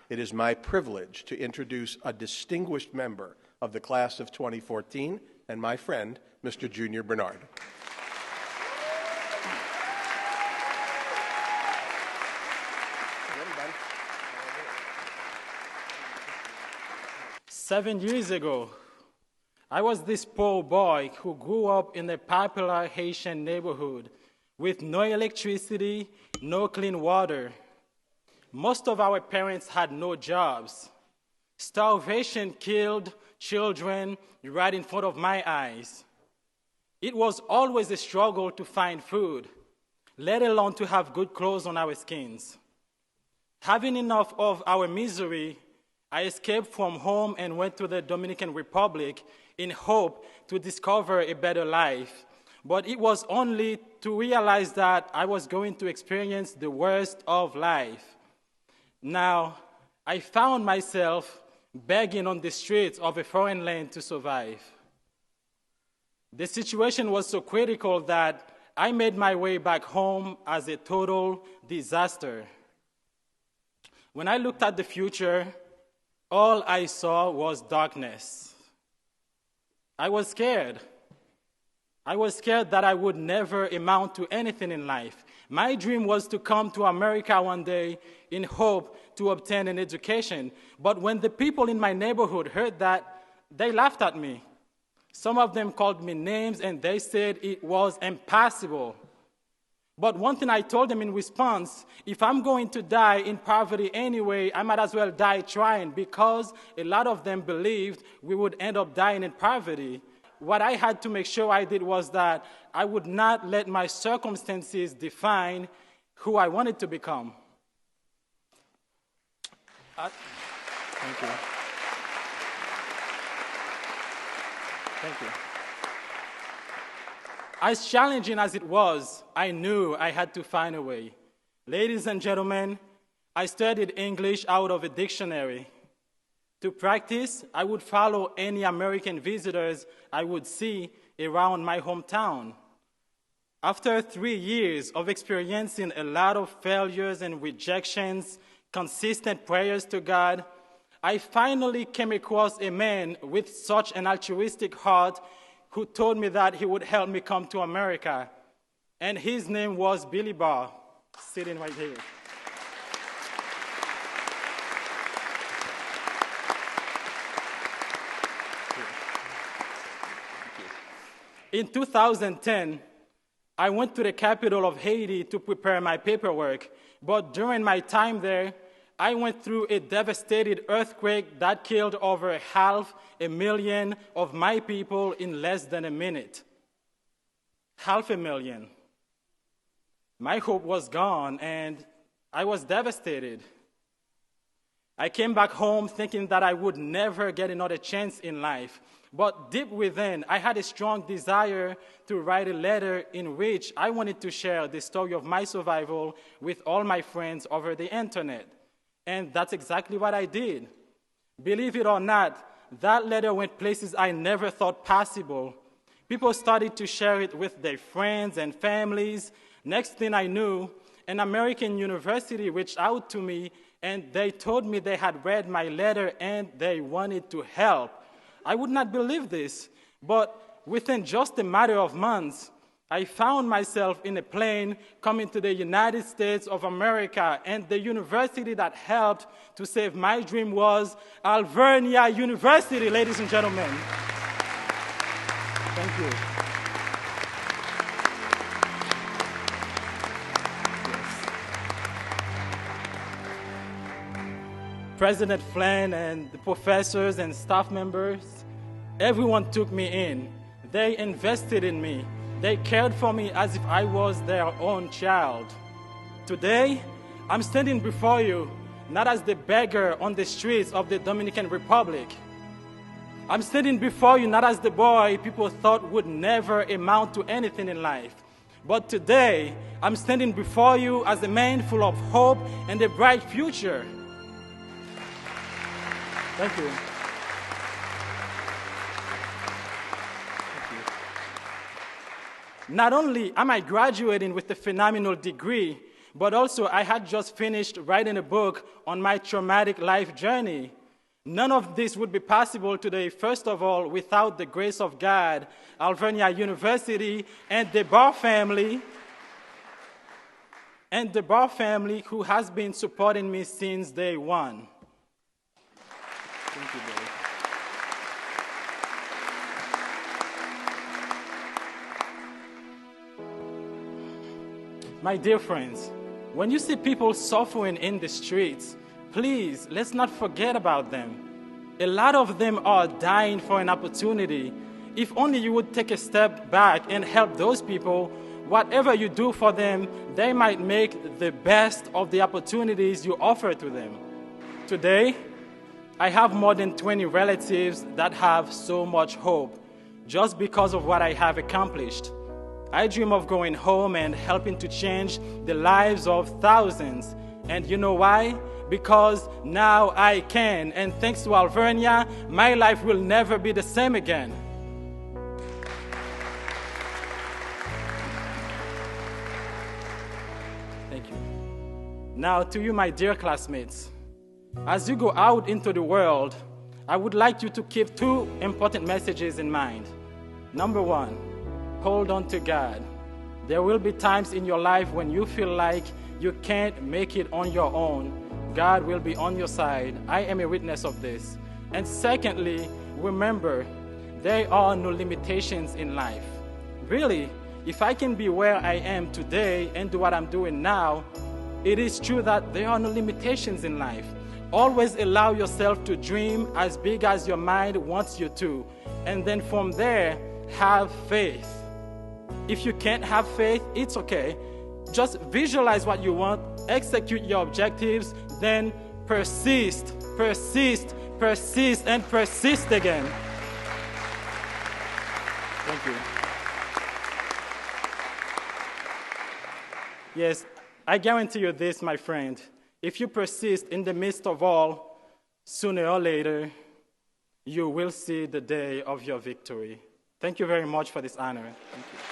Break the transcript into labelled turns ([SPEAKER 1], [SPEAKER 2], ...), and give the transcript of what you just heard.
[SPEAKER 1] it is my privilege to introduce a distinguished member of the class of 2014 and my friend, Mr. Junior Bernard.
[SPEAKER 2] 7 years ago, I was this poor boy who grew up in a popular Haitian neighborhood with no electricity, no clean water. Most of our parents had no jobs. Starvation killed children right in front of my eyes. It was always a struggle to find food, let alone to have good clothes on our skins. Having enough of our misery, I escaped from home and went to the Dominican Republic in hope to discover a better life. But it was only to realize that I was going to experience the worst of life. Now, I found myself begging on the streets of a foreign land to survive. The situation was so critical that I made my way back home as a total disaster. When I looked at the future, all I saw was darkness. I was scared. I was scared that I would never amount to anything in life. My dream was to come to America one day in hope to obtain an education. But when the people in my neighborhood heard that, they laughed at me. Some of them called me names and they said it was impossible. But one thing I told them in response, if I'm going to die in poverty anyway, I might as well die trying, because a lot of them believed we would end up dying in poverty. What I had to make sure I did was that I would not let my circumstances define who I wanted to become. Thank you. Thank you. As challenging as it was, I knew I had to find a way. Ladies and gentlemen, I studied English out of a dictionary. To practice, I would follow any American visitors I would see around my hometown. After 3 years of experiencing a lot of failures and rejections, consistent prayers to God, I finally came across a man with such an altruistic heart who told me that he would help me come to America. And his name was Billy Barr, sitting right here. In 2010, I went to the capital of Haiti to prepare my paperwork, but during my time there, I went through a devastating earthquake that killed over 500,000 of my people in less than a minute. 500,000. My hope was gone, and I was devastated. I came back home thinking that I would never get another chance in life. But deep within, I had a strong desire to write a letter in which I wanted to share the story of my survival with all my friends over the internet. And that's exactly what I did. Believe it or not, that letter went places I never thought possible. People started to share it with their friends and families. Next thing I knew, an American university reached out to me, and they told me they had read my letter and they wanted to help. I would not believe this, but within just a matter of months, I found myself in a plane coming to the United States of America, and the university that helped to save my dream was Alvernia University, ladies and gentlemen. Thank you. President Flynn and the professors and staff members, everyone took me in. They invested in me. They cared for me as if I was their own child. Today, I'm standing before you not as the beggar on the streets of the Dominican Republic. I'm standing before you not as the boy people thought would never amount to anything in life. But today, I'm standing before you as a man full of hope and a bright future. Thank you. Not only am I graduating with a phenomenal degree, but also I had just finished writing a book on my traumatic life journey. None of this would be possible today, first of all, without the grace of God, Alvernia University, and the Barr family, who has been supporting me since day one. Thank you, Dave. My dear friends, when you see people suffering in the streets, please, let's not forget about them. A lot of them are dying for an opportunity. If only you would take a step back and help those people, whatever you do for them, they might make the best of the opportunities you offer to them. Today, I have more than 20 relatives that have so much hope just because of what I have accomplished. I dream of going home and helping to change the lives of thousands. And you know why? Because now I can. And thanks to Alvernia, my life will never be the same again. Thank you. Now to you, my dear classmates. As you go out into the world, I would like you to keep two important messages in mind. Number one, hold on to God. There will be times in your life when you feel like you can't make it on your own. God will be on your side. I am a witness of this. And secondly, remember, there are no limitations in life. Really, if I can be where I am today and do what I'm doing now, it is true that there are no limitations in life. Always allow yourself to dream as big as your mind wants you to. And then from there, have faith. If you can't have faith, it's okay. Just visualize what you want, execute your objectives, then persist, persist, persist, and persist again. Thank you. Yes, I guarantee you this, my friend. If you persist in the midst of all, sooner or later, you will see the day of your victory. Thank you very much for this honor. Thank you.